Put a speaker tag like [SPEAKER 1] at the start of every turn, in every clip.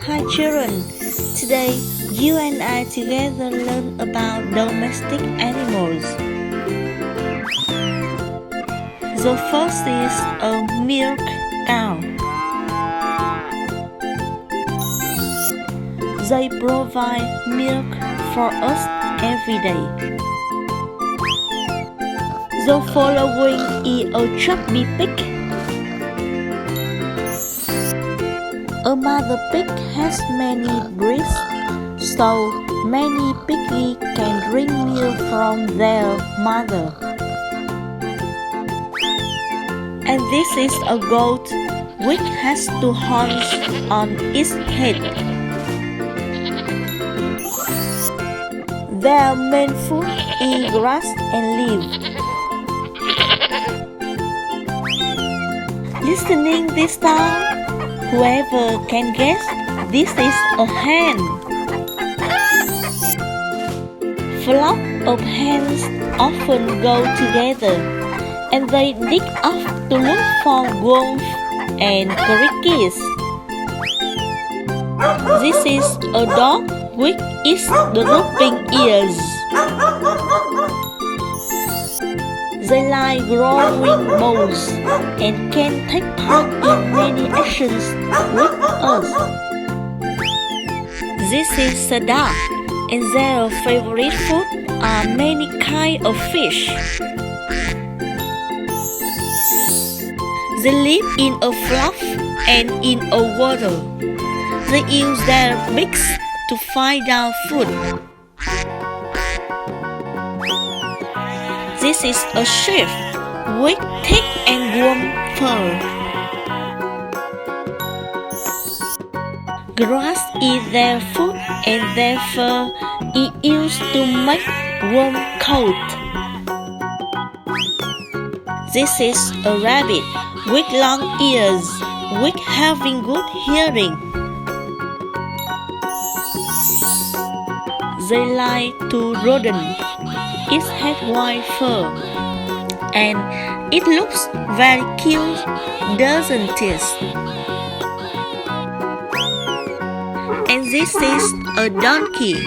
[SPEAKER 1] Hi children, today you and I together learn about domestic animals. The first is a milk cow. They provide milk for us every day. The following is a chubby pig. A mother pig has many breasts, so many piggies can drink milk from their mother. And this is a goat which has two horns on its head. Their main food is grass and leaves. Listening this time, whoever can guess, this is a hen. Flock of hens often go together, and they dig off to look for worms and crickets. This is a dog which eats the drooping ears. They like growing bones and can take part in many actions with us. This is a duck, and their favorite food are many kinds of fish. They live in a flock and in a water. They use their beaks to find out food. This is a sheep with thick and warm fur. Grass is their food, and their fur is used to make warm coats. This is a rabbit with long ears, with having good hearing. They like to rodent. It has white fur, and it looks very cute, doesn't it? And this is a donkey.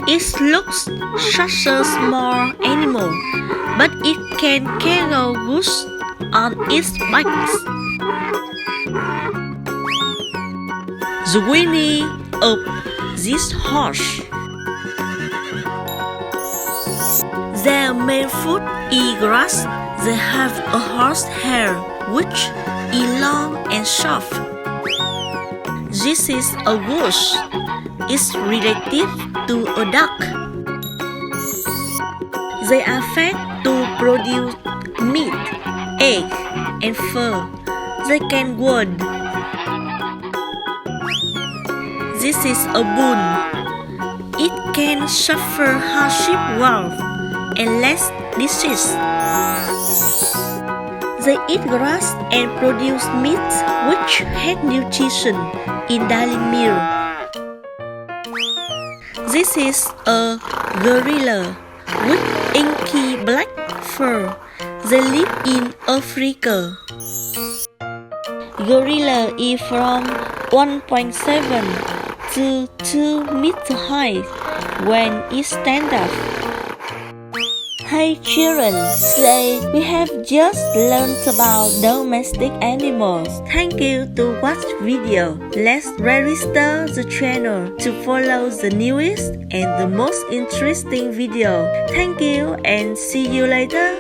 [SPEAKER 1] It looks such a small animal, but it can carry goods on its back. The whinny of this horse. Their main food is grass. They have a horsehair which is long and soft. This is a goose. It's relative to a duck. They are fed to produce meat, egg, and fur. They can wood. This is a bull. It can suffer hardship well and less disease. They eat grass and produce meat which has nutrition in daily meal. This is a gorilla with inky black fur. They live in Africa. Gorilla is from 1.7 to 2 meters high when it stands up. Hey children, today we have just learned about domestic animals. Thank you to watch video. Let's register the channel to follow the newest and the most interesting video. Thank you and see you later.